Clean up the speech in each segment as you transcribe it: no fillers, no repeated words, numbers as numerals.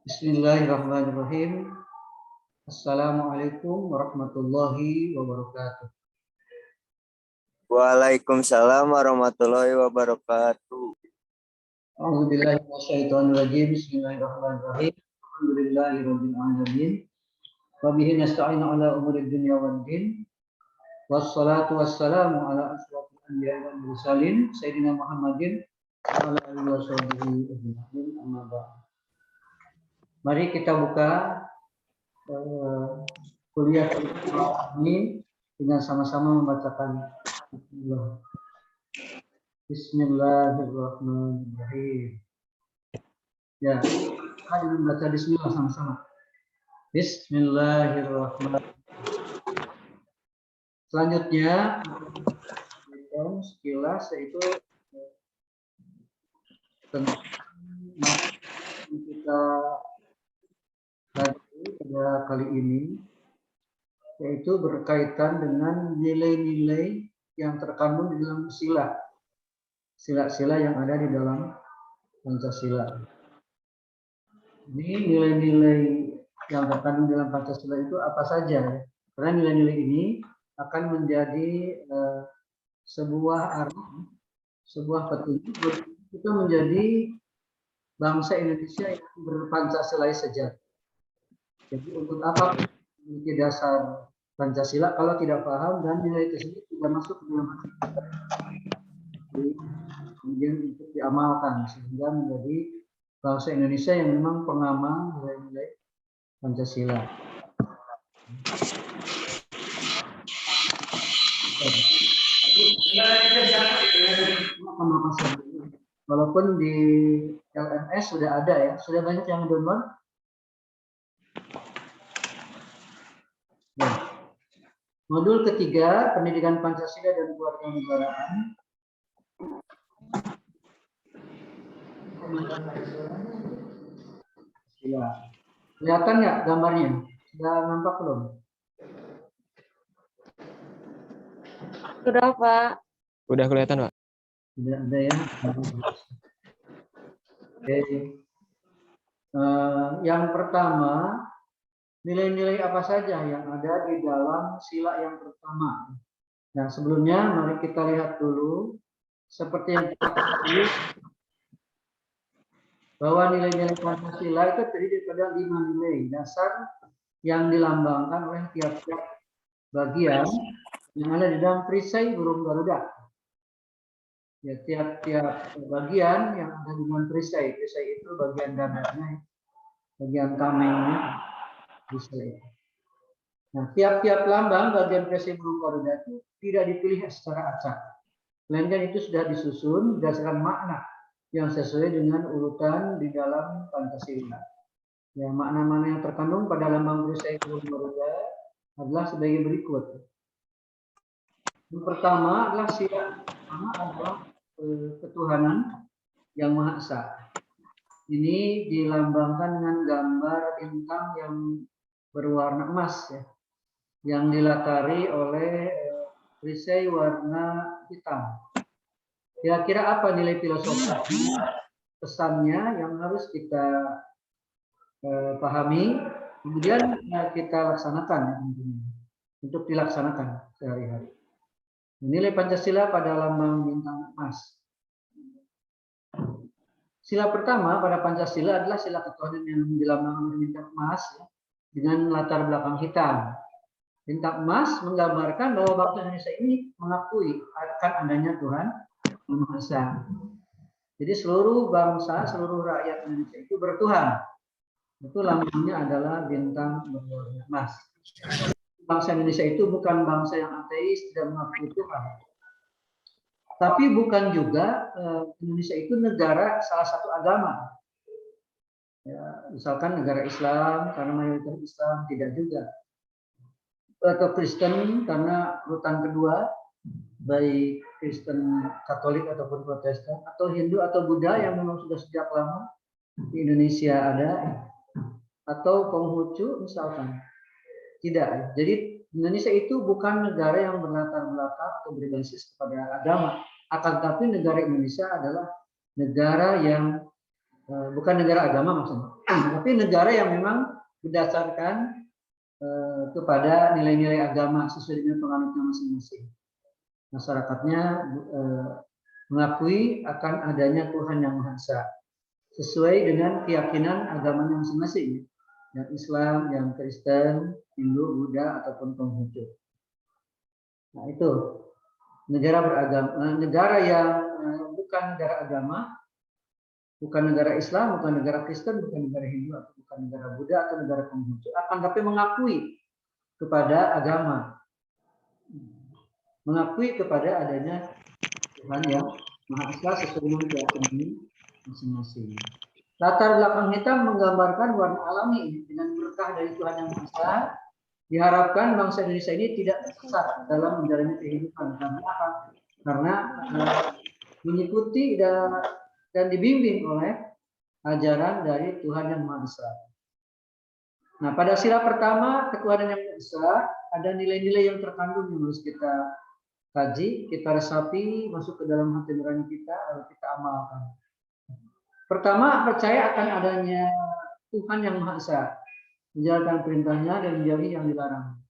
Bismillahirrahmanirrahim. Assalamualaikum warahmatullahi wabarakatuh. Waalaikumsalam warahmatullahi wabarakatuh. A'udzubillahi minasyaitonirrajim. Bismillahirrahmanirrahim. Alhamdulillahirabbil alamin. Wa bihi nasta'inu ala umuri dunya waddin. Wassalatu wassalamu ala asyrofil anbiya'i wal mursalin sayyidina Muhammadin wa ala alihi washabihi ajma'in. Amma ba'd. Mari kita buka kuliah ini dengan sama-sama membacakan Bismillahirrahmanirrahim. Ya, kita membaca Bismillah sama-sama. Bismillahirrahmanirrahim. Selanjutnya sekilas yaitu tentang kita pada kali ini, yaitu berkaitan dengan nilai-nilai yang terkandung di dalam sila-sila yang ada di dalam Pancasila. Ini nilai-nilai yang terkandung dalam Pancasila itu apa saja? Karena nilai-nilai ini akan menjadi sebuah arah, sebuah petunjuk kita menjadi bangsa Indonesia yang berpancasilais sejati. Jadi untuk apa memiliki dasar Pancasila kalau tidak paham dan nilai tersebut tidak masuk ke dalam hati kita, kemudian untuk diamalkan sehingga menjadi bangsa Indonesia yang memang pengamal nilai-nilai Pancasila. Walaupun di LMS sudah ada ya, sudah banyak yang download. Nah, modul ketiga, pendidikan Pancasila dan kewarganegaraan. Ya, kelihatan nggak gambarnya? Sudah nampak belum? Sudah, Pak. Udah kelihatan, Pak. Sudah ada ya. Oke. Yang pertama, nilai-nilai apa saja yang ada di dalam sila yang pertama. Nah, sebelumnya mari kita lihat dulu seperti yang kita ketahui bahwa nilai-nilai Pancasila itu terdiri pada 5 nilai dasar yang dilambangkan oleh tiap-tiap bagian yang ada di dalam perisai burung Garuda. Ya, tiap-tiap bagian yang ada di dalam perisai itu bagian dadanya, bagian tamengnya. Nah, tiap-tiap lambang bagian perisai burung Garuda itu tidak dipilih secara acak, melainkan itu sudah disusun berdasarkan makna yang sesuai dengan urutan di dalam Pancasila. Ya, makna-makna yang terkandung pada lambang perisai burung Garuda adalah sebagai berikut. Yang pertama adalah sila pertama adalah ketuhanan yang Maha Esa. Ini dilambangkan dengan gambar bintang yang berwarna emas ya, yang dilatari oleh perisai warna hitam. Kira-kira apa nilai filosofi pesannya yang harus kita pahami, kemudian kita laksanakan ya, untuk dilaksanakan sehari-hari. Nilai Pancasila pada lambang bintang emas. Sila pertama pada Pancasila adalah sila ketuhanan yang dilambangkan oleh bintang emas ya, dengan latar belakang hitam. Bintang emas menggambarkan bahwa bangsa Indonesia ini mengakui akan adanya Tuhan Yang Maha Esa. Jadi seluruh bangsa, seluruh rakyat Indonesia itu bertuhan. Itu lambangnya adalah bintang berwarna emas. Bangsa Indonesia itu bukan bangsa yang ateis, tidak mengakui Tuhan. Tapi bukan juga Indonesia itu negara salah satu agama. Ya, misalkan negara Islam karena mayoritas Islam, tidak juga. Atau Kristen karena urutan kedua, baik Kristen Katolik ataupun Protestan, atau Hindu atau Buddha yang memang sudah sejak lama di Indonesia ada, atau Konghucu misalkan. Tidak. Jadi Indonesia itu bukan negara yang berlatar belakang atau berbasis kepada agama. Akan tetapi negara Indonesia adalah negara yang bukan negara agama maksudnya, Tapi negara yang memang berdasarkan kepada nilai-nilai agama sesuai dengan penganutnya masing-masing. Masyarakatnya mengakui akan adanya Tuhan yang Maha Esa sesuai dengan keyakinan agamanya masing-masing, yang Islam, yang Kristen, Hindu, Buddha ataupun Konghucu. Nah itu negara beragama, negara yang bukan negara agama, bukan negara Islam, bukan negara Kristen, bukan negara Hindu, atau bukan negara Buddha atau negara Konghucu, akan tapi mengakui kepada agama, mengakui kepada adanya Tuhan yang Maha Esa sesuai dengan keyakinan masing-masing. Latar belakang hitam menggambarkan warna alami dengan berkah dari Tuhan yang Maha Esa. Diharapkan bangsa Indonesia ini tidak tersesat dalam menjalani kehidupan. Karena mengikuti dan dibimbing oleh ajaran dari Tuhan yang Maha Esa. Nah, pada sila pertama ketuhanan yang Maha Esa ada nilai-nilai yang terkandung yang harus kita kaji, kita resapi, masuk ke dalam hati nurani kita, lalu kita amalkan. Pertama, percaya akan adanya Tuhan yang Maha Esa, menjalankan perintahnya dan menjauhi yang dilarang,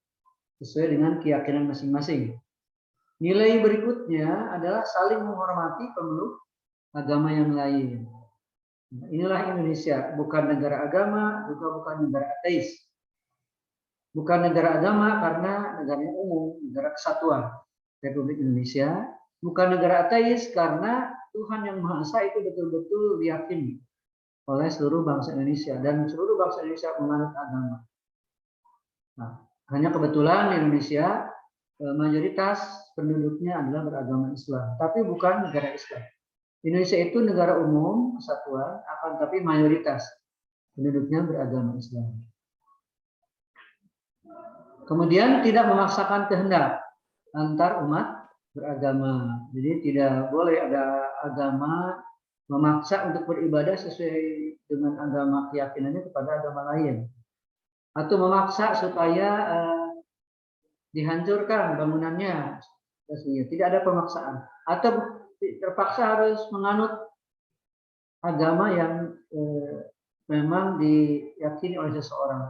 sesuai dengan keyakinan masing-masing. Nilai berikutnya adalah saling menghormati pemeluk agama yang lain. Nah, inilah Indonesia, bukan negara agama, juga bukan negara ateis. Bukan negara agama karena negaranya umum, negara kesatuan Republik Indonesia. Bukan negara ateis karena Tuhan yang Maha Esa itu betul-betul diyakini oleh seluruh bangsa Indonesia dan seluruh bangsa Indonesia menganut agama. Nah, hanya kebetulan di Indonesia mayoritas penduduknya adalah beragama Islam, tapi bukan negara Islam. Indonesia itu negara umum kesatuan, akan tapi mayoritas penduduknya beragama Islam. Kemudian tidak memaksakan kehendak antar umat beragama. Jadi tidak boleh ada agama memaksa untuk beribadah sesuai dengan agama keyakinannya kepada agama lain, atau memaksa supaya dihancurkan bangunannya. Tidak ada pemaksaan, atau terpaksa harus menganut agama yang memang diyakini oleh seseorang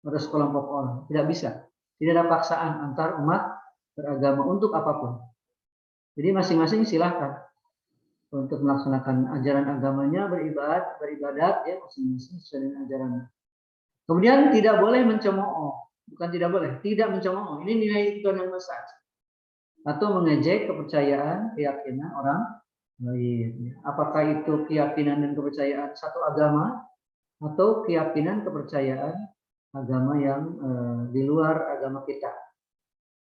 atau sekelompok orang. Tidak bisa. Tidak ada paksaan antar umat beragama untuk apapun. Jadi masing-masing silahkan untuk melaksanakan ajaran agamanya, beribadat ya masing-masing sesuai dengan ajarannya. Kemudian tidak boleh mencemooh, bukan tidak boleh, tidak mencemooh. Ini nilai Tuhan yang besar. Atau mengejek kepercayaan, keyakinan orang lain. Apakah itu keyakinan dan kepercayaan satu agama atau keyakinan kepercayaan agama yang di luar agama kita.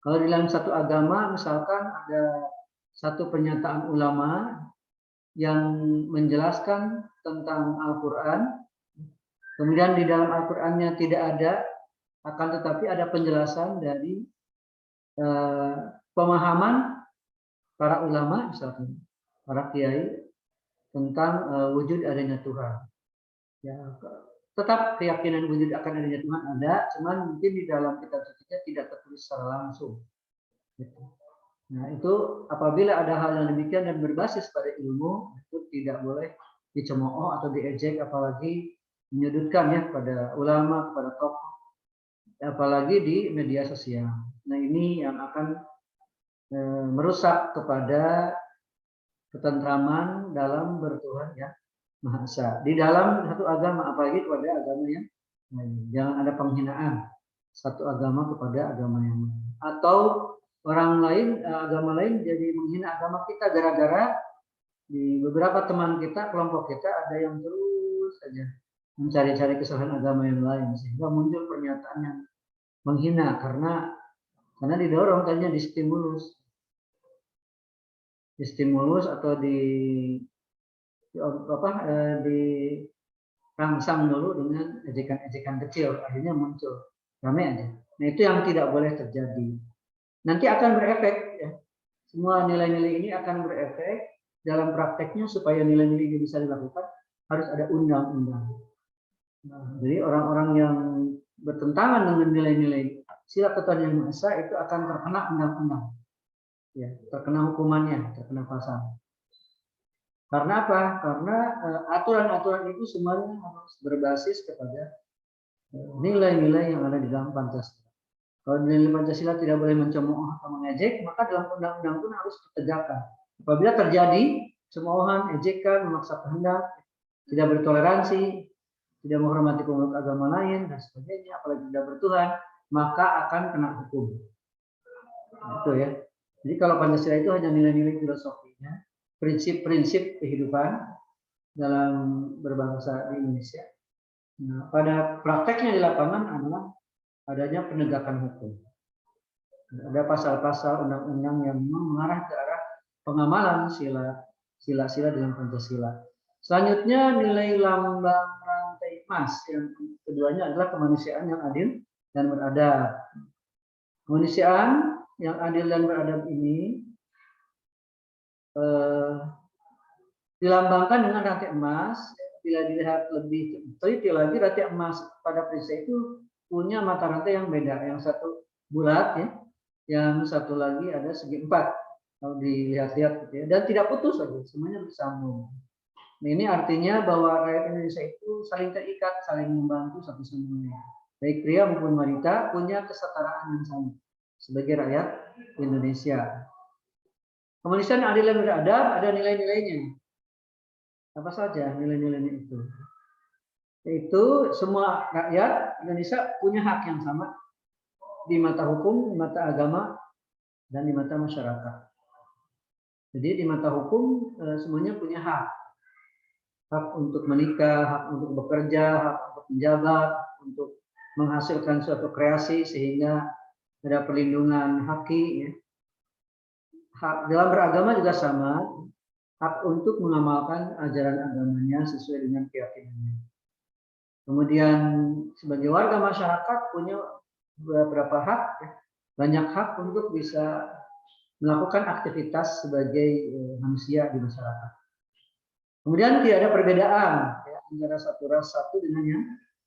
Kalau di dalam satu agama, misalkan ada satu pernyataan ulama yang menjelaskan tentang Al-Quran, kemudian di dalam Al-Qurannya tidak ada, akan tetapi ada penjelasan dari pemahaman para ulama, misalkan para kiai tentang wujud adanya Tuhan. Ya, tetap keyakinan wujud akan adanya Tuhan ada, cuman mungkin di dalam kitab sucinya tidak tertulis secara langsung. Nah, itu apabila ada hal yang demikian dan berbasis pada ilmu, itu tidak boleh dicemooh atau diejek, apalagi menyudutkan ya pada ulama, kepada tokoh, apalagi di media sosial. Nah, ini yang akan merusak kepada ketentraman dalam bertuhan ya Maha Esa. Di dalam satu agama, apalagi kepada agama yang lain. Jangan ada penghinaan satu agama kepada agama yang lain. Atau orang lain, agama lain jadi menghina agama kita gara-gara di beberapa teman kita, kelompok kita ada yang terus saja mencari-cari kesalahan agama yang lain. Sehingga muncul pernyataan yang menghina karena didorong tadinya distimulus atau dirangsang dulu dengan ejekan-ejekan kecil, akhirnya muncul ramai aja. Nah, itu yang tidak boleh terjadi. Nanti akan berefek ya. Semua nilai-nilai ini akan berefek dalam prakteknya. Supaya nilai-nilai ini bisa dilakukan harus ada undang-undang. Nah, jadi orang-orang yang bertentangan dengan nilai-nilai sila ketuhanan yang Maha Esa itu akan terkena undang-undang. Ya, terkena hukumannya, terkena pasal. Karena apa? Karena aturan-aturan itu semuanya harus berbasis kepada nilai-nilai yang ada di dalam Pancasila. Kalau nilai Pancasila tidak boleh mencemooh atau mengejek, maka dalam undang-undang pun harus ditegakkan. Apabila terjadi cemoohan, ejekan, memaksa kehendak, tidak bertoleransi, tidak menghormati pemeluk agama lain dan sebagainya, apalagi tidak bertuhan, maka akan kena hukum. Itu ya. Jadi kalau Pancasila itu hanya nilai-nilai filosofinya, prinsip-prinsip kehidupan dalam berbangsa di Indonesia. Nah, pada prakteknya di lapangan adalah adanya penegakan hukum. Ada pasal-pasal undang-undang yang mengarah ke arah pengamalan sila-sila dalam Pancasila. Selanjutnya nilai lambang rantai emas. Yang keduanya adalah kemanusiaan yang adil dan beradab. Kemanusiaan yang adil dan beradab ini dilambangkan dengan rantai emas. Bila dilihat lebih teliti lagi, rantai emas pada prinsip itu punya mata rantai yang beda. Yang satu bulat, ya, yang satu lagi ada segi empat. Kalau dilihat-lihat, gitu ya, dan tidak putus lagi, semuanya bersambung. Nah, ini artinya bahwa rakyat Indonesia itu saling terikat, saling membantu satu sama lain. Baik pria maupun wanita punya kesetaraan yang sama sebagai rakyat Indonesia. Kemanusiaan adil dan beradab ada nilai-nilainya. Apa saja nilai-nilainya itu? Yaitu semua rakyat Indonesia punya hak yang sama di mata hukum, di mata agama, dan di mata masyarakat. Jadi di mata hukum semuanya punya hak. Hak untuk menikah, hak untuk bekerja, hak untuk menjabat, untuk menghasilkan suatu kreasi sehingga ada perlindungan haki. Ya. Hak dalam beragama juga sama, hak untuk mengamalkan ajaran agamanya sesuai dengan keyakinannya. Kemudian sebagai warga masyarakat punya beberapa hak, ya. Banyak hak untuk bisa melakukan aktivitas sebagai manusia di masyarakat. Kemudian tidak ada perbedaan ya, antara satu ras satu dengan yang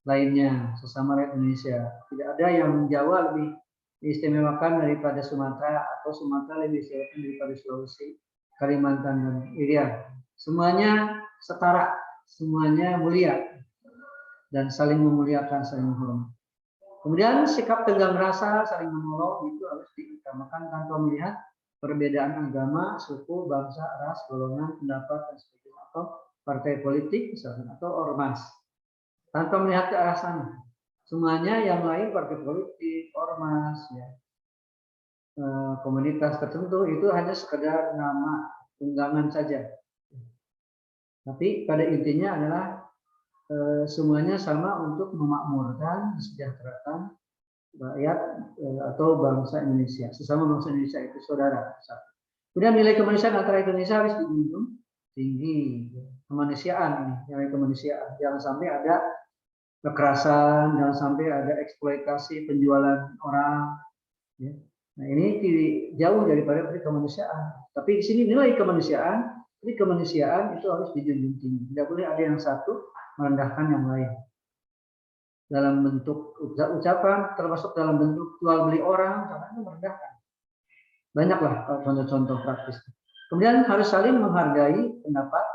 lainnya sesama rakyat Indonesia. Tidak ada yang Jawa lebih diistimewakan daripada Sumatera atau Sumatera lebih diistimewakan daripada Sulawesi, Kalimantan dan Irian. Semuanya setara, semuanya mulia dan saling memuliakan, saling menghormati. Kemudian sikap tegang rasa, saling menolong itu harus diutamakan tanpa melihat perbedaan agama, suku, bangsa, ras, golongan, pendapat dan sebagainya, atau partai politik misalnya, atau ormas. Tanpa melihat ke arah sana. Semuanya yang lain partai politik, ormas, ya, komunitas tertentu itu hanya sekedar nama tunggangan saja. Tapi pada intinya adalah semuanya sama untuk memakmurkan, mesejahterakan rakyat atau bangsa Indonesia. Sesama bangsa Indonesia itu saudara. Kemudian nilai kemanusiaan antara Indonesia harus dijunjung tinggi. Kemanusiaan ini, nilai kemanusiaan. Jangan sampai ada kekerasan, jangan sampai ada eksploitasi penjualan orang. Ya. Nah ini jauh daripada kemanusiaan. Tapi di sini nilai kemanusiaan itu harus dijunjung tinggi. Tidak boleh ada yang satu merendahkan yang lain. Dalam bentuk ucapan, termasuk dalam bentuk jual beli orang, karena itu merendahkan. Banyaklah contoh-contoh praktis. Kemudian harus saling menghargai pendapat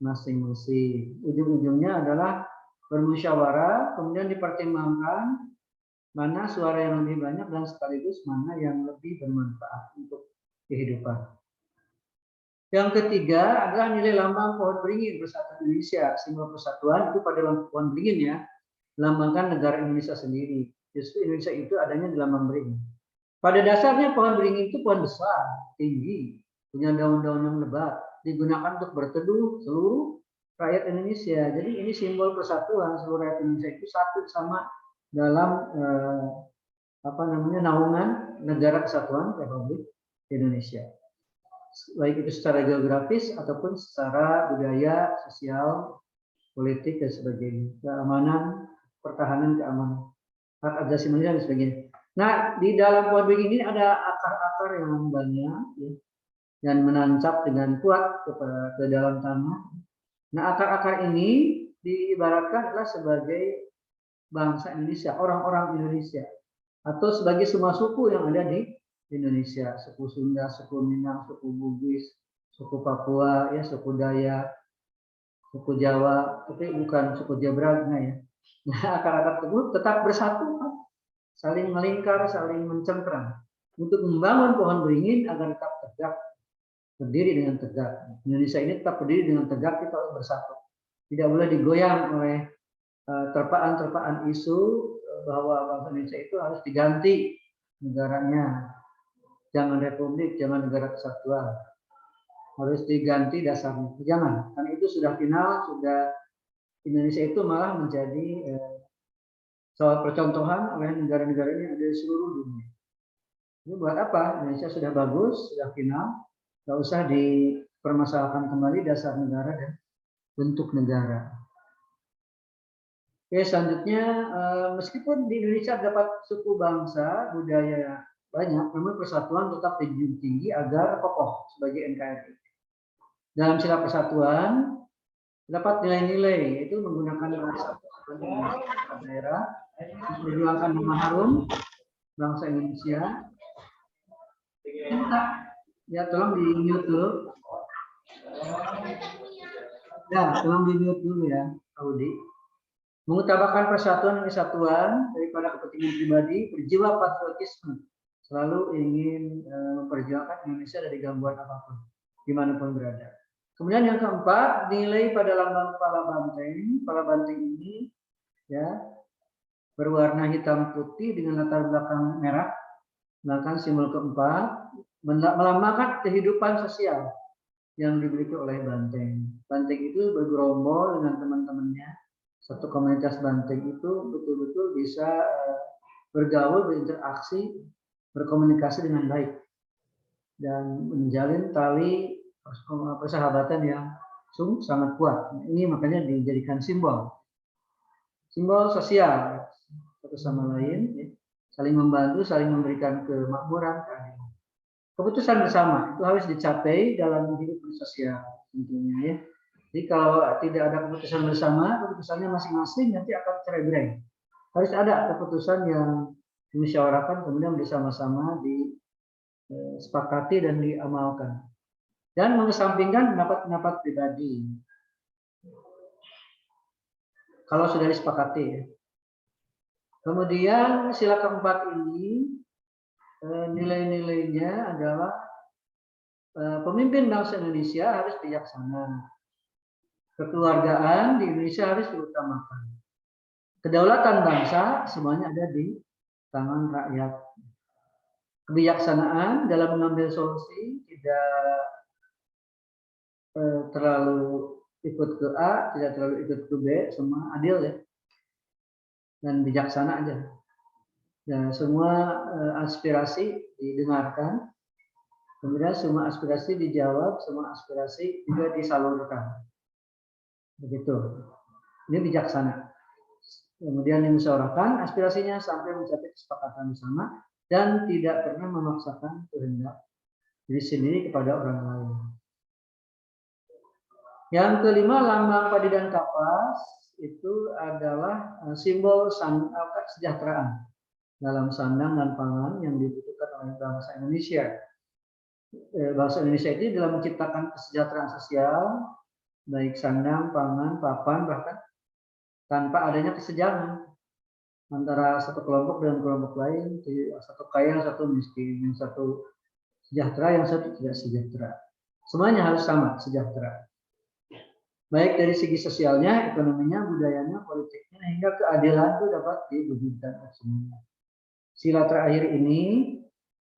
masing-masing. Ujung-ujungnya adalah bermusyawarah, kemudian dipertimbangkan mana suara yang lebih banyak dan sekaligus mana yang lebih bermanfaat untuk kehidupan. Yang ketiga adalah nilai lambang pohon beringin Persatuan Indonesia. Simbol persatuan itu pada pohon beringin ya, melambangkan negara Indonesia sendiri. Justru Indonesia itu adanya di lambang beringin. Pada dasarnya pohon beringin itu pohon besar, tinggi, punya daun-daun yang lebat, digunakan untuk berteduh seluruh rakyat Indonesia. Jadi ini simbol persatuan seluruh rakyat Indonesia itu satu sama dalam naungan Negara Kesatuan Republik Indonesia. Baik itu secara geografis ataupun secara budaya, sosial, politik dan sebagainya, keamanan, pertahanan, keamanan, hak asasi manusia dan sebagainya. Nah, di dalam pohon beringin ini ada akar-akar yang banyak ya, dan menancap dengan kuat ke dalam tanah. Nah, akar-akar ini diibaratkan adalah sebagai bangsa Indonesia, orang-orang Indonesia, atau sebagai semua suku yang ada di Indonesia, suku Sunda, suku Minang, suku Bugis, suku Papua, ya suku Dayak, suku Jawa, tapi bukan suku Jabragna ya. Nah, akar-akar tersebut tetap bersatu, saling melingkar, saling mencengkram untuk membangun pohon beringin agar tetap tegak, berdiri dengan tegak. Indonesia ini tetap berdiri dengan tegak, kita harus bersatu. Tidak boleh digoyang oleh terpaan-terpaan isu bahwa bangsa Indonesia itu harus diganti negaranya. Jangan republik, jangan negara kesatuan. Harus diganti dasarnya. Jangan, karena itu sudah final, sudah Indonesia itu malah menjadi soal percontohan oleh negara-negara ini ada di seluruh dunia. Ini buat apa? Indonesia sudah bagus, sudah final, nggak usah dipermasalahkan kembali dasar negara dan bentuk negara. Oke, selanjutnya meskipun di Indonesia dapat suku bangsa, budaya banyak, namun persatuan tetap dijunjung tinggi agar kokoh sebagai NKRI. Dalam sila persatuan terdapat nilai-nilai, yaitu menggunakan bahasa daerah, memperjuangkan nama harum bangsa Indonesia. Ya, tolong di-mute dulu. Ya, tolong di-mute dulu ya, Audi. Mengutamakan persatuan dan kesatuan daripada kepentingan pribadi, berjiwa patriotisme, selalu ingin memperjuangkan Indonesia dari gangguan apapun, dimanapun berada. Kemudian yang keempat, nilai pada lambang kepala banteng. Kepala banteng ini ya berwarna hitam putih dengan latar belakang merah. Sedangkan simbol keempat melambangkan kehidupan sosial yang dimiliki oleh banteng. Banteng itu bergerombol dengan teman-temannya. Satu komunitas banteng itu betul-betul bisa bergaul, berinteraksi, berkomunikasi dengan baik dan menjalin tali persahabatan yang sangat kuat. Ini makanya dijadikan simbol sosial satu sama lain, ya. Saling membantu, saling memberikan kemakmuran, keadilan. Keputusan bersama itu harus dicapai dalam hidup bersosial tentunya ya. Jadi kalau tidak ada keputusan bersama, keputusannya masing-masing nanti akan cerai-berai. Harus ada keputusan yang dimusyawarahkan kemudian bersama-sama disepakati dan diamalkan. Dan mengesampingkan pendapat-pendapat pribadi. Kalau sudah disepakati ya. Kemudian sila keempat ini nilai-nilainya adalah pemimpin bangsa Indonesia harus bijaksana. Kekeluargaan di Indonesia harus diutamakan. Kedaulatan bangsa semuanya ada di tangan rakyat. Kebijaksanaan dalam mengambil solusi tidak terlalu ikut ke A, tidak terlalu ikut ke B, semua adil ya. Dan bijaksana aja. Dan semua aspirasi didengarkan. Kemudian semua aspirasi dijawab, semua aspirasi juga disalurkan. Begitu. Ini bijaksana. Kemudian dimusyawarahkan aspirasinya sampai mencapai kesepakatan bersama dan tidak pernah memaksakan kehendak diri sendiri kepada orang lain. Yang kelima, lambang padi dan kapas itu adalah simbol kesejahteraan dalam sandang dan pangan yang dibutuhkan oleh bangsa Indonesia. Bangsa Indonesia ini dalam menciptakan kesejahteraan sosial, baik sandang, pangan, papan, bahkan tanpa adanya kesenjangan antara satu kelompok dengan kelompok lain, satu kaya, satu miskin, yang satu sejahtera, yang satu tidak sejahtera. Semuanya harus sama sejahtera. Baik dari segi sosialnya, ekonominya, budayanya, politiknya, hingga keadilan itu dapat diwujudkan semuanya. Sila terakhir ini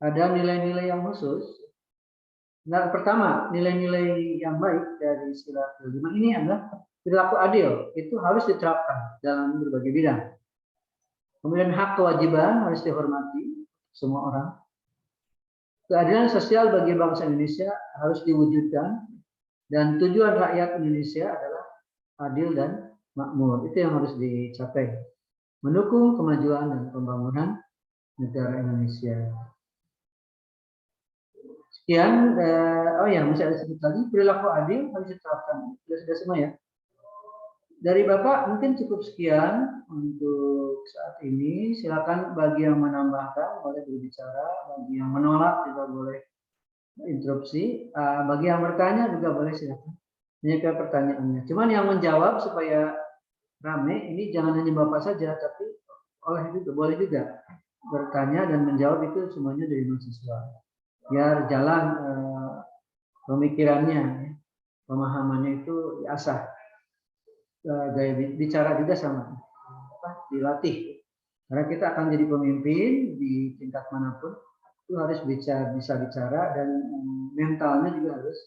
ada nilai-nilai yang khusus. Nah, pertama, nilai-nilai yang baik dari sila kelima ini adalah perilaku adil. Itu harus diterapkan dalam berbagai bidang. Kemudian hak kewajiban harus dihormati semua orang. Keadilan sosial bagi bangsa Indonesia harus diwujudkan. Dan tujuan rakyat Indonesia adalah adil dan makmur. Itu yang harus dicapai. Mendukung kemajuan dan pembangunan negara Indonesia. Sekian, masih ada sedikit lagi, perilaku adil harus diterapkan. Sudah semua ya. Dari Bapak mungkin cukup sekian untuk saat ini. Silakan bagi yang menambahkan boleh berbicara, bagi yang menolak juga boleh interupsi. Bagi yang bertanya juga boleh silakan menyampaikan pertanyaannya. Cuman yang menjawab supaya rame ini jangan hanya Bapak saja, tapi boleh juga bertanya dan menjawab itu semuanya dari mahasiswa. Biar jalan pemikirannya, pemahamannya itu diasah. Gaya bicara juga sama, dilatih. Karena kita akan jadi pemimpin di tingkat manapun, itu harus bisa bicara dan mentalnya juga harus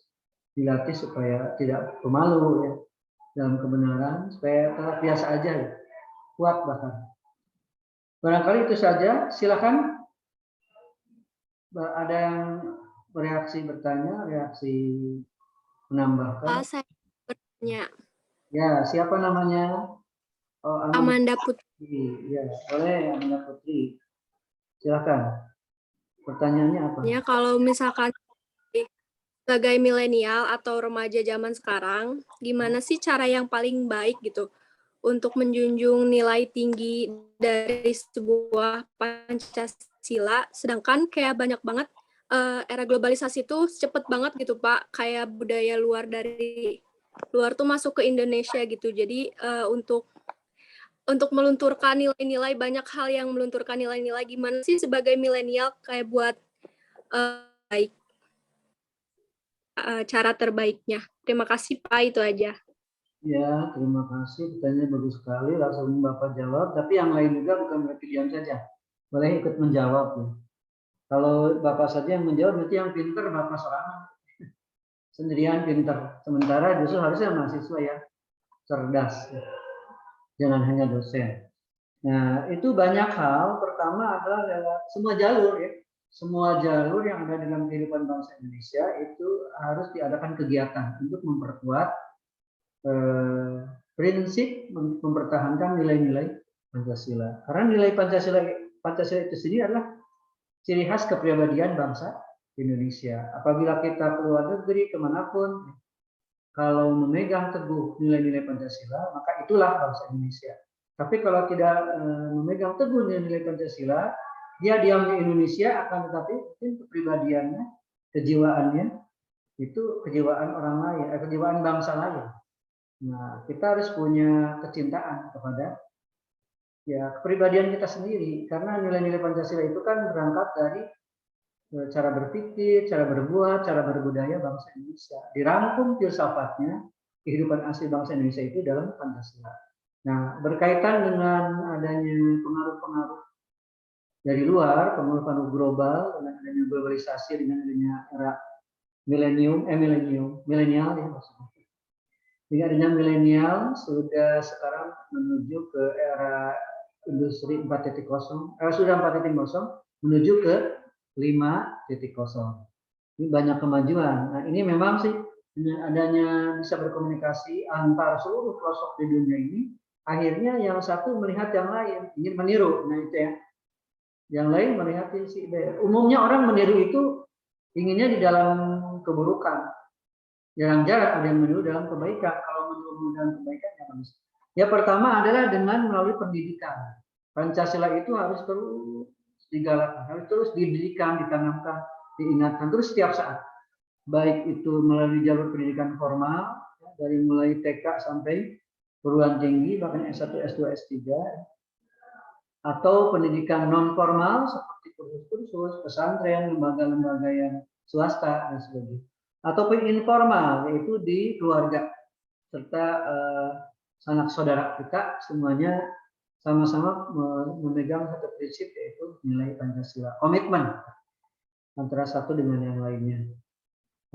dilatih supaya tidak pemalu ya dalam kebenaran, supaya biasa aja ya, kuat bahkan. Barangkali itu saja. Silakan. Ada yang bereaksi bertanya, reaksi menambahkan. Saya bertanya. Ya, siapa namanya? Oh, Amanda Putri. Ya, boleh Amanda Putri. Silakan. Pertanyaannya apa? Ya, kalau misalkan sebagai milenial atau remaja zaman sekarang, gimana sih cara yang paling baik gitu untuk menjunjung nilai tinggi dari sebuah Pancasila, sedangkan kayak banyak banget era globalisasi itu cepet banget gitu Pak, kayak budaya luar dari luar tuh masuk ke Indonesia gitu. Jadi untuk melunturkan nilai-nilai, banyak hal yang melunturkan nilai-nilai, gimana sih sebagai milenial kayak buat baik cara terbaiknya. Terima kasih Pak, itu aja. Ya, terima kasih. Pertanyaannya bagus sekali. Langsung Bapak jawab. Tapi yang lain juga bukan berarti diam saja. Boleh ikut menjawab. Ya. Kalau Bapak saja yang menjawab, berarti yang pinter Bapak seorang. Sendirian pinter. Sementara justru harusnya mahasiswa ya cerdas. Ya. Jangan hanya dosen. Nah, itu banyak hal. Pertama adalah lewat semua jalur ya. Semua jalur yang ada dalam kehidupan bangsa Indonesia itu harus diadakan kegiatan untuk memperkuat prinsip mempertahankan nilai-nilai Pancasila. Karena nilai Pancasila itu sendiri adalah ciri khas kepribadian bangsa Indonesia. Apabila kita keluar negeri kemanapun, kalau memegang teguh nilai-nilai Pancasila, maka itulah bangsa Indonesia. Tapi kalau tidak memegang teguh nilai-nilai Pancasila, dia diam di Indonesia, akan tetapi mungkin kepribadiannya, kejiwaannya, itu kejiwaan orang lain, kejiwaan bangsa lain. Nah, kita harus punya kecintaan kepada ya kepribadian kita sendiri, karena nilai-nilai Pancasila itu kan berangkat dari cara berpikir, cara berbuat, cara berbudaya bangsa Indonesia. Dirangkum filsafatnya, kehidupan asli bangsa Indonesia itu dalam Pancasila. Nah, berkaitan dengan adanya pengaruh-pengaruh dari luar, pengaruh-pengaruh global, dengan adanya globalisasi, dengan adanya era milenial ya maksudnya. Dengan adanya milenial sudah sekarang menuju ke era industri 4.0, sudah 4.0 menuju ke 5.0. Ini banyak kemajuan. Nah, ini memang sih dengan adanya bisa berkomunikasi antar seluruh pelosok di dunia ini, akhirnya yang satu melihat yang lain, ingin meniru. Nah, itu ya. Yang lain melihat si umumnya orang meniru itu inginnya di dalam keburukan. Jarang-jarang ada yang meniru dalam kebaikan. Kalau meniru dalam kebaikan ya bagus. Ya pertama adalah dengan melalui pendidikan. Pancasila itu harus terus digalakkan, harus terus dididikan, ditanamkan, diingatkan terus setiap saat. Baik itu melalui jalur pendidikan formal, dari mulai TK sampai perguruan tinggi, bahkan S1, S2, S3, atau pendidikan non formal seperti kursus-kursus, pesantren, lembaga-lembaga yang swasta dan sebagainya. Ataupun informal, yaitu di keluarga serta sanak saudara kita semuanya sama-sama memegang satu prinsip, yaitu nilai Pancasila, komitmen antara satu dengan yang lainnya.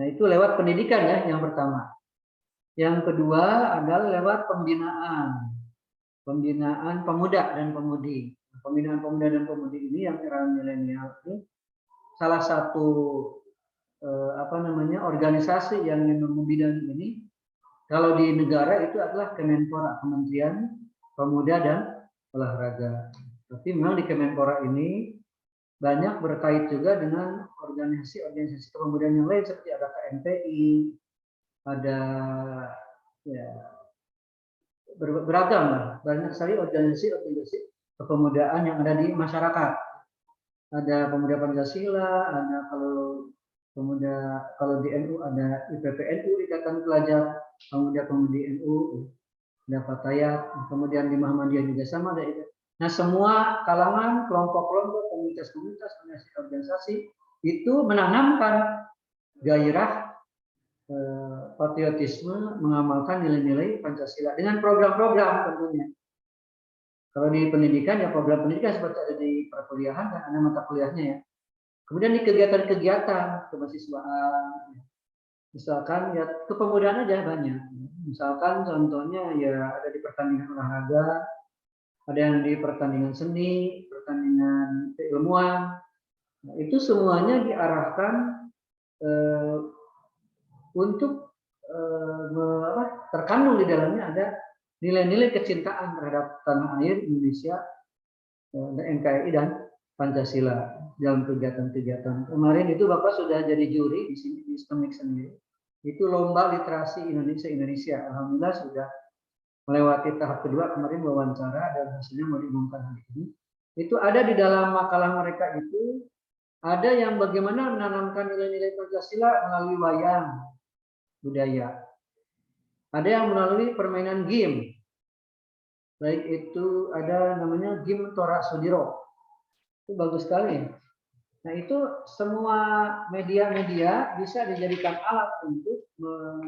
Nah, itu lewat pendidikan ya yang pertama. Yang kedua adalah lewat pembinaan pemuda dan pemudi. Pembinaan pemuda dan pemudi ini yang era milenial ini salah satu organisasi yang membidang ini. Kalau di negara itu adalah Kemenpora, Kementerian Pemuda dan Olahraga. Tapi memang di Kemenpora ini banyak berkait juga dengan organisasi kepemudaan yang lain seperti ada KMPI, ada ya beragam lah, banyak sekali organisasi kepemudaan yang ada di masyarakat. Ada pemuda Pancasila, ada kalau kemudian kalau di NU ada IPPNU, Ikatan Pelajar Pemuda Pemudi NU, ada Fatayat, kemudian di Muhammadiyah juga sama ada itu. Nah, semua kalangan, kelompok-kelompok, komunitas-komunitas, organisasi itu menanamkan gairah patriotisme, mengamalkan nilai-nilai Pancasila dengan program-program tentunya. Kalau di pendidikan ya program pendidikan seperti ada di perkuliahan dan ada mata kuliahnya ya. Kemudian di kegiatan-kegiatan kemahasiswaan, misalkan ya kepemudaan aja banyak. Misalkan contohnya ya ada di pertandingan olahraga, ada yang di pertandingan seni, pertandingan keilmuan. Nah, itu semuanya diarahkan untuk terkandung di dalamnya ada nilai-nilai kecintaan terhadap tanah air Indonesia, NKRI dan Pancasila dalam kegiatan-kegiatan. Kemarin itu Bapak sudah jadi juri di sini di STEMIK sendiri. Itu lomba literasi Indonesia. Alhamdulillah sudah melewati tahap kedua, kemarin wawancara dan hasilnya mau diumumkan hari ini. Itu ada di dalam makalah mereka itu, ada yang bagaimana menanamkan nilai-nilai Pancasila melalui wayang budaya. Ada yang melalui permainan game. Baik itu ada namanya game Tora Sudiro. Itu bagus sekali. Nah, itu semua media-media bisa dijadikan alat untuk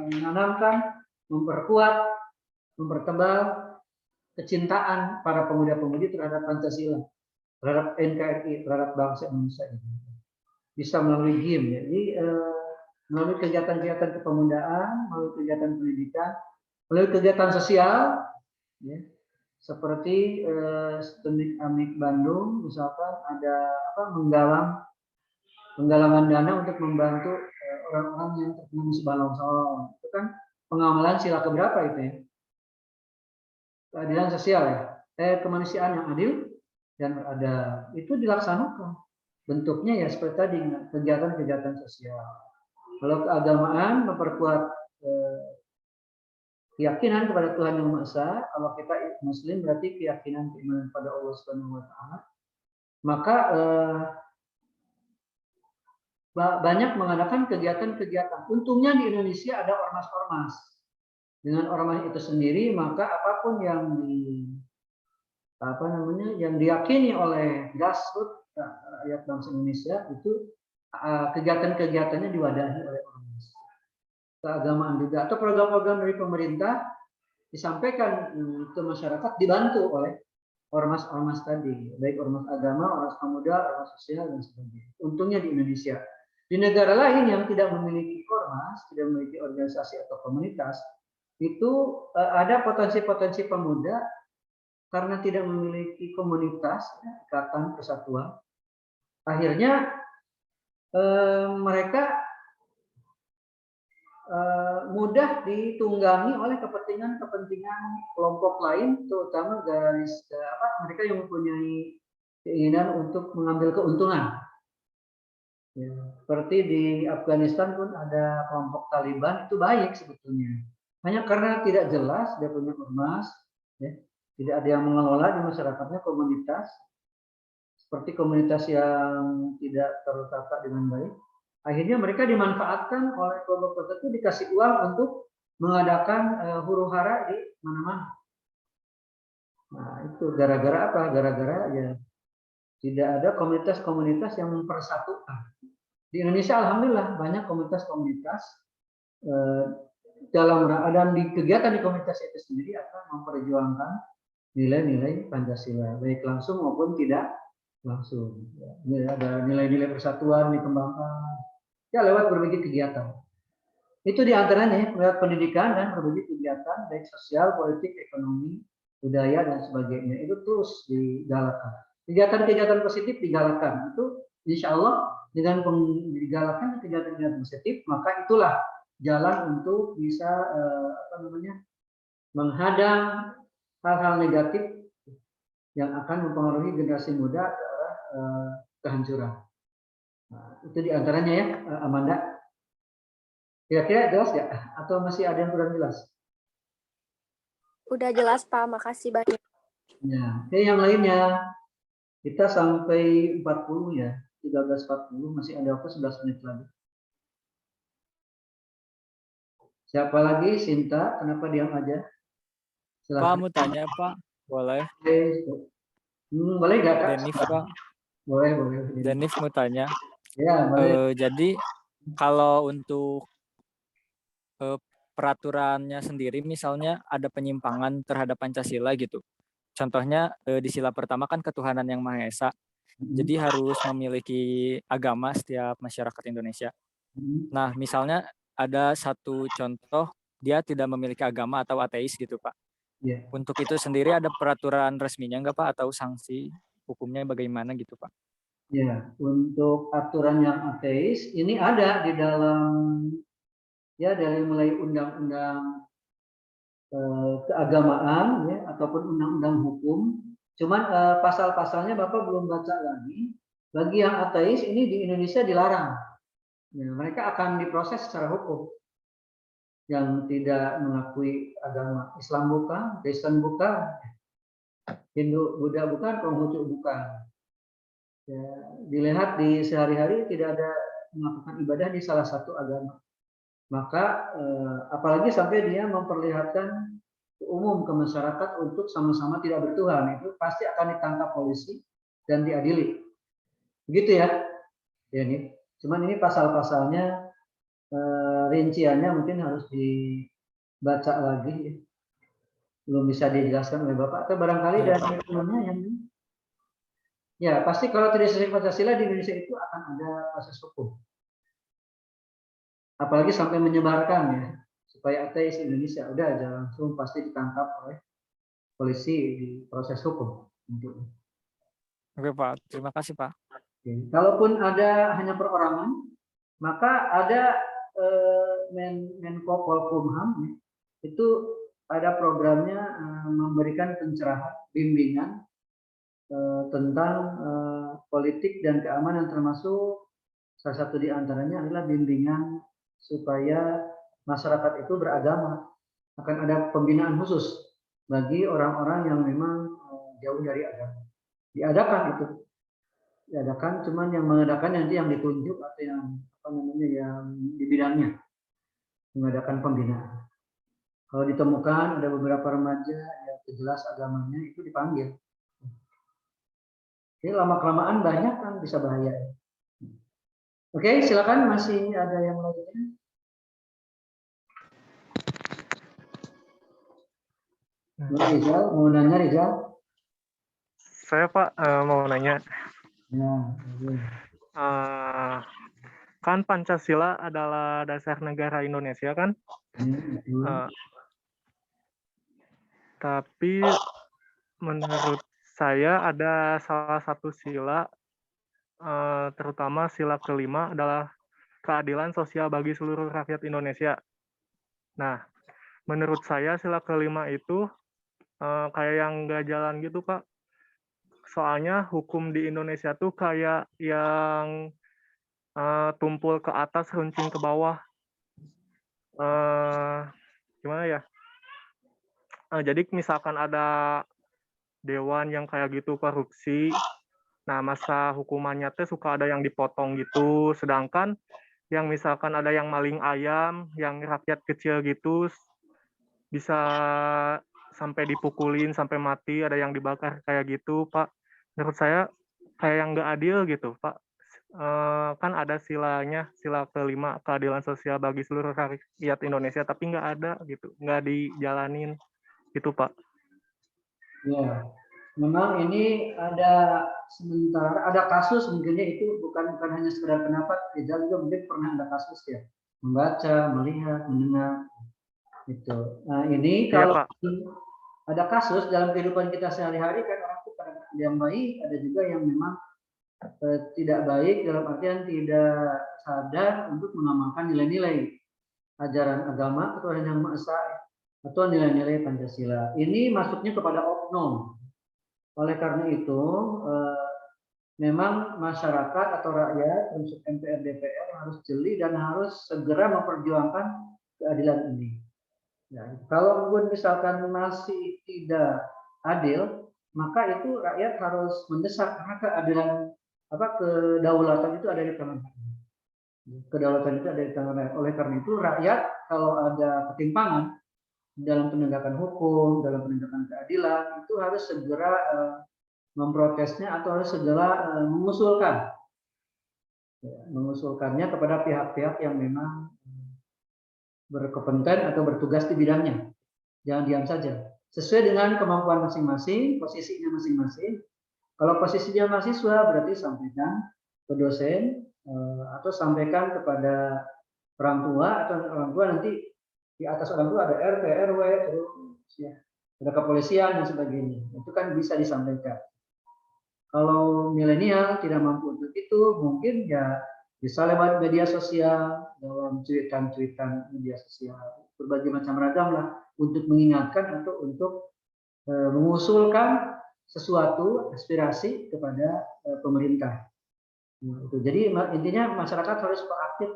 menanamkan, memperkuat, mempertebal kecintaan para pemuda-pemudi terhadap Pancasila, terhadap NKRI, terhadap bangsa Indonesia ini. Bisa melalui game. Jadi melalui kegiatan-kegiatan kepemudaan, melalui kegiatan pendidikan, melalui kegiatan sosial, ya, seperti STEMIK Amik Bandung, misalkan ada penggalangan dana untuk membantu orang-orang yang terkena musibah longsor. Itu kan pengamalan sila keberapa itu ya? Keadilan sosial ya, kemanusiaan yang adil dan ada itu dilaksanakan. Bentuknya ya seperti tadi kegiatan-kegiatan sosial. Kalau keagamaan memperkuat keyakinan kepada Tuhan Yang Maha Esa, kalau kita Muslim berarti keyakinan keimanan pada Allah Subhanahu Wa Taala. Maka banyak mengadakan kegiatan-kegiatan. Untungnya di Indonesia ada ormas-ormas. Dengan ormas itu sendiri, maka apapun yang yang diyakini oleh grassroots rakyat bangsa Indonesia itu kegiatan-kegiatannya diwadahi oleh ormas. Keagamaan juga atau program-program dari pemerintah disampaikan ke masyarakat dibantu oleh ormas-ormas tadi, baik ormas agama, ormas pemuda, ormas sosial dan sebagainya. Untungnya di Indonesia. Di negara lain yang tidak memiliki ormas, tidak memiliki organisasi atau komunitas, itu ada potensi-potensi pemuda karena tidak memiliki komunitas, ikatan persatuan. Akhirnya mereka mudah ditunggangi oleh kepentingan kelompok lain, terutama mereka yang mempunyai keinginan untuk mengambil keuntungan. Ya, seperti di Afghanistan pun ada kelompok Taliban, itu baik sebetulnya. Hanya karena tidak jelas dia punya ormas, ya, tidak ada yang mengelola di masyarakatnya komunitas, seperti komunitas yang tidak tertata dengan baik. Akhirnya mereka dimanfaatkan oleh kelompok tertentu, dikasih uang untuk mengadakan huru-hara di mana-mana. Nah, itu gara-gara apa? Gara-gara ya tidak ada komunitas-komunitas yang mempersatukan. Di Indonesia alhamdulillah banyak komunitas-komunitas dan di kegiatan di komunitas itu sendiri akan memperjuangkan nilai-nilai Pancasila, baik langsung maupun tidak langsung. Ya, ada nilai-nilai persatuan dikembangkan. Ya lewat berbagai kegiatan. Itu diantaranya lewat pendidikan dan berbagai kegiatan baik sosial, politik, ekonomi, budaya dan sebagainya. Itu terus digalakkan. Kegiatan-kegiatan positif digalakkan. Itu insya Allah dengan digalakkan kegiatan-kegiatan positif, maka itulah jalan untuk bisa menghadang hal-hal negatif yang akan mempengaruhi generasi muda ke arah kehancuran. Nah, itu diantaranya ya, Amanda. Kira-kira jelas ya? Atau masih ada yang kurang jelas? Udah jelas Pak, makasih banyak. Ya, yang lainnya kita sampai 40 ya, 13.40 masih ada waktu 11 menit lagi. Siapa lagi? Sinta, kenapa diam aja? Pak, Silahkan. mau tanya Pak, boleh? Boleh nggak Kak? Denif Pak, Boleh, boleh. Denif mau tanya. Ya, boleh. Jadi kalau untuk peraturannya sendiri, misalnya ada penyimpangan terhadap Pancasila gitu. Contohnya di sila pertama kan ketuhanan yang Maha Esa. Jadi harus memiliki agama setiap masyarakat Indonesia. Nah, misalnya ada satu contoh dia tidak memiliki agama atau ateis gitu, Pak. Ya. Untuk itu sendiri ada peraturan resminya nggak, Pak? Atau sanksi hukumnya bagaimana gitu, Pak? Ya, untuk aturan yang ateis ini ada di dalam ya dari mulai undang-undang keagamaan ya ataupun undang-undang hukum. Cuman pasal-pasalnya Bapak belum baca lagi. Bagi yang ateis ini di Indonesia dilarang. Ya, mereka akan diproses secara hukum. Yang tidak mengakui agama Islam bukan, Kristen bukan, Hindu, Buddha bukan, Konghucu bukan. Ya, dilihat di sehari-hari tidak ada melakukan ibadah di salah satu agama. Maka apalagi sampai dia memperlihatkan umum ke masyarakat untuk sama-sama tidak bertuhan, itu pasti akan ditangkap polisi dan diadili. Begitu ya. Ya ini. Cuman ini pasal-pasalnya rinciannya mungkin harus dibaca lagi. Belum bisa dijelaskan oleh Bapak atau barangkali Ya, dari temannya yang ya pasti kalau tidak sesuai Pancasila di Indonesia itu akan ada proses hukum. Apalagi sampai menyebarkan ya supaya ateis Indonesia udah aja langsung pasti ditangkap oleh polisi di proses hukum. oke Pak, terima kasih Pak. Kalaupun ada hanya perorangan, maka ada Menko Polhukam ya, itu ada programnya memberikan pencerahan, bimbingan tentang politik dan keamanan, termasuk salah satu di antaranya adalah bimbingan supaya masyarakat itu beragama. Akan ada pembinaan khusus bagi orang-orang yang memang jauh dari agama. Diadakan itu, diadakan, cuman yang mengadakan nanti yang ditunjuk atau yang apa namanya yang di bidangnya mengadakan pembinaan. Kalau ditemukan ada beberapa remaja yang jelas agamanya itu dipanggil. Ini lama-kelamaan banyak kan bisa bahaya. Oke, silakan masih ada yang lainnya. Rizal, mau nanya Rizal? Saya Pak mau nanya, Ya, kan Pancasila adalah dasar negara Indonesia kan? Tapi menurut saya ada salah satu sila, terutama sila kelima adalah keadilan sosial bagi seluruh rakyat Indonesia. Nah, menurut saya sila kelima itu kayak yang nggak jalan gitu Pak. Soalnya hukum di Indonesia tuh kayak yang tumpul ke atas, runcing ke bawah. Gimana ya? Jadi misalkan ada dewan yang kayak gitu korupsi, nah masa hukumannya teh suka ada yang dipotong gitu, sedangkan yang misalkan ada yang maling ayam, yang rakyat kecil gitu, bisa sampai dipukulin sampai mati, ada yang dibakar kayak gitu, Pak. Menurut saya kayak yang nggak adil gitu, Pak. Kan ada silanya, sila kelima, keadilan sosial bagi seluruh rakyat Indonesia, tapi nggak ada gitu, nggak dijalanin gitu, Pak. Ya, memang ini ada sementara ada kasus mungkinnya itu bukan hanya sekedar pendapat, Rizal juga mungkin pernah ada kasus ya, membaca, melihat, mendengar itu. Nah ini kalau ada kasus dalam kehidupan kita sehari-hari kan orang itu kadang ada yang baik, ada juga yang memang tidak baik dalam artian tidak sadar untuk mengamalkan nilai-nilai ajaran agama atau yang Maha Esa atau nilai-nilai Pancasila. Ini masuknya kepada oknum. Oleh karena itu, memang masyarakat atau rakyat, termasuk MPR DPR harus jeli dan harus segera memperjuangkan keadilan ini. Ya, kalau misalkan masih tidak adil, maka itu rakyat harus mendesak karena keadilan kedaulatan itu ada di tangan rakyat. Kedaulatan itu ada di tangan rakyat. Oleh karena itu rakyat kalau ada ketimpangan dalam penegakan hukum, dalam penegakan keadilan, itu harus segera memprotesnya atau harus segera mengusulkannya kepada pihak-pihak yang memang berkompeten atau bertugas di bidangnya. Jangan diam saja. Sesuai dengan kemampuan masing-masing, posisinya masing-masing. Kalau posisinya mahasiswa berarti sampaikan ke dosen atau sampaikan kepada orang tua, atau orang tua nanti di atas orang tua ada RT, RW, terus ya, ada kepolisian dan sebagainya. Itu kan bisa disampaikan. Kalau milenial tidak mampu untuk itu, mungkin ya bisa lewat media sosial, dalam cuitan-cuitan media sosial, berbagai macam ragam lah, untuk mengingatkan atau untuk mengusulkan sesuatu aspirasi kepada pemerintah. Jadi intinya masyarakat harus proaktif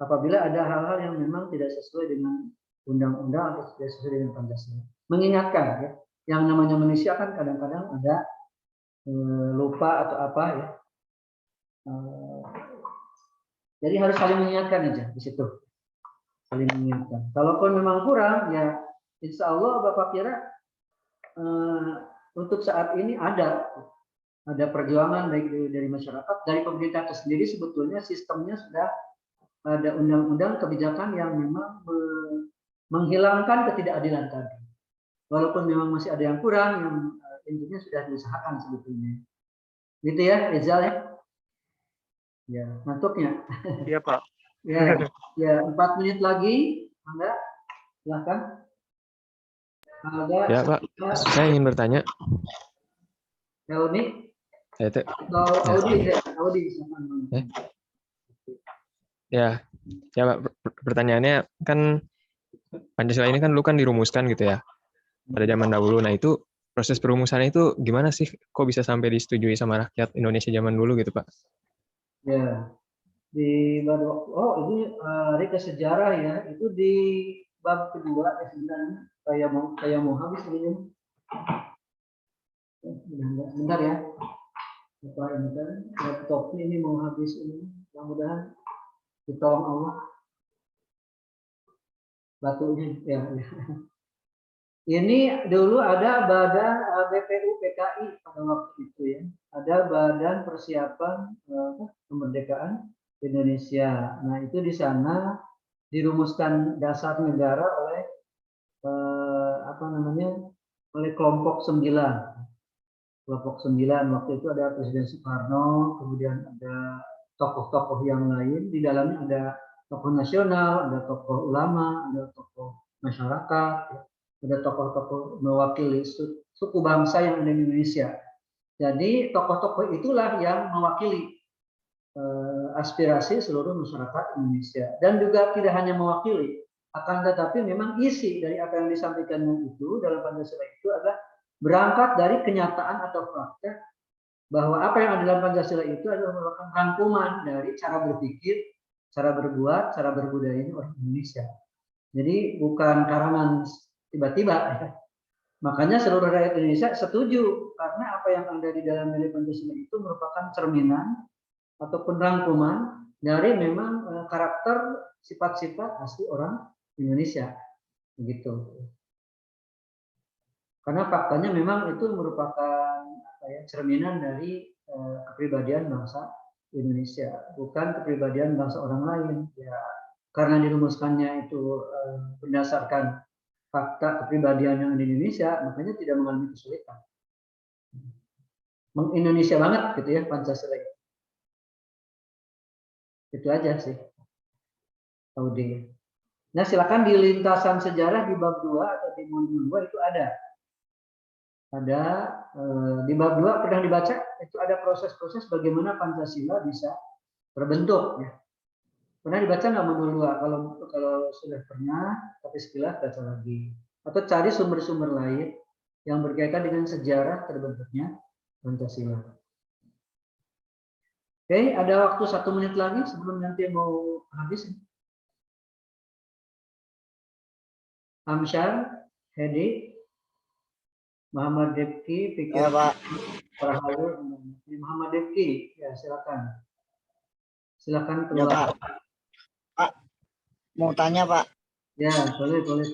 apabila ada hal-hal yang memang tidak sesuai dengan undang-undang atau tidak sesuai dengan Pancasila. Mengingatkan ya, yang namanya manusia kan kadang-kadang ada lupa atau apa ya. Jadi harus saling mengingatkan aja di situ. Saling mengingatkan. Kalaupun memang kurang ya, insya Allah Bapak kira untuk saat ini ada perjuangan baik dari masyarakat, dari pemerintah itu sendiri. Sebetulnya sistemnya sudah ada undang-undang kebijakan yang memang menghilangkan ketidakadilan tadi. Walaupun memang masih ada yang kurang, yang intinya sudah diusahakan sebetulnya. Gitu ya, Rizal ya? Ya, ngantuknya. Iya, Pak. Ya, 4 menit lagi, Anda silakan. Ya, Pak. Saya ingin bertanya. Helmi? Ya, Audi. Ya, Pak. Pertanyaannya kan Pancasila ini kan dulu kan dirumuskan gitu ya pada zaman dahulu. Nah itu proses perumusannya itu gimana sih? Kok bisa sampai disetujui sama rakyat Indonesia zaman dulu gitu, Pak? Ya, ini hari ke sejarah ya. Itu di bab kedua sebenarnya kayak mau habis ini. Bentar ya. Laptop ini mau habis ini. Mudah-mudahan ditolong Allah. Batunya ya. Ini dulu ada badan BPU PKI pada waktu itu ya. Ada badan persiapan kemerdekaan Indonesia. Nah, itu di sana dirumuskan dasar negara oleh oleh kelompok 9. Kelompok 9 waktu itu ada Presiden Soekarno, kemudian ada tokoh-tokoh yang lain, di dalamnya ada tokoh nasional, ada tokoh ulama, ada tokoh masyarakat, ada tokoh-tokoh mewakili suku bangsa yang ada di Indonesia. Jadi tokoh-tokoh itulah yang mewakili aspirasi seluruh masyarakat Indonesia, dan juga tidak hanya mewakili, akan tetapi memang isi dari apa yang disampaikannya itu dalam Pancasila itu adalah berangkat dari kenyataan atau fakta bahwa apa yang ada dalam Pancasila itu adalah merupakan rangkuman dari cara berpikir, cara berbuat, cara berbudaya orang Indonesia. Jadi bukan karangan tiba-tiba ya. Makanya seluruh rakyat Indonesia setuju karena apa yang ada di dalam nilai Pancasila itu merupakan cerminan ataupun rangkuman dari memang karakter sifat-sifat asli orang Indonesia begitu. Karena faktanya memang itu merupakan cerminan dari kepribadian bangsa Indonesia, bukan kepribadian bangsa orang lain. Ya, karena dirumuskannya itu berdasarkan fakta kepribadian yang ada di Indonesia, makanya tidak mengalami kesulitan. Meng-Indonesia banget gitu ya Pancasila. Itu aja sih. Audi. Nah, silakan di lintasan sejarah di bab 2 atau di modul 2 itu ada di bab 2 pernah dibaca, itu ada proses-proses bagaimana Pancasila bisa terbentuk ya. Pernah dibaca nggak modul 2? Kalau sudah pernah, tapi sekilas baca lagi. Atau cari sumber-sumber lain yang berkaitan dengan sejarah terbentuknya Pancasila. Oke, ada waktu 1 menit lagi sebelum nanti mau habis. Amsyar, Hedi, Muhammad Defki, Ya, Pak. Muhammad Defki, ya silakan. Silakan Ya, keluar. Pak. mau tanya Pak. Ya, boleh.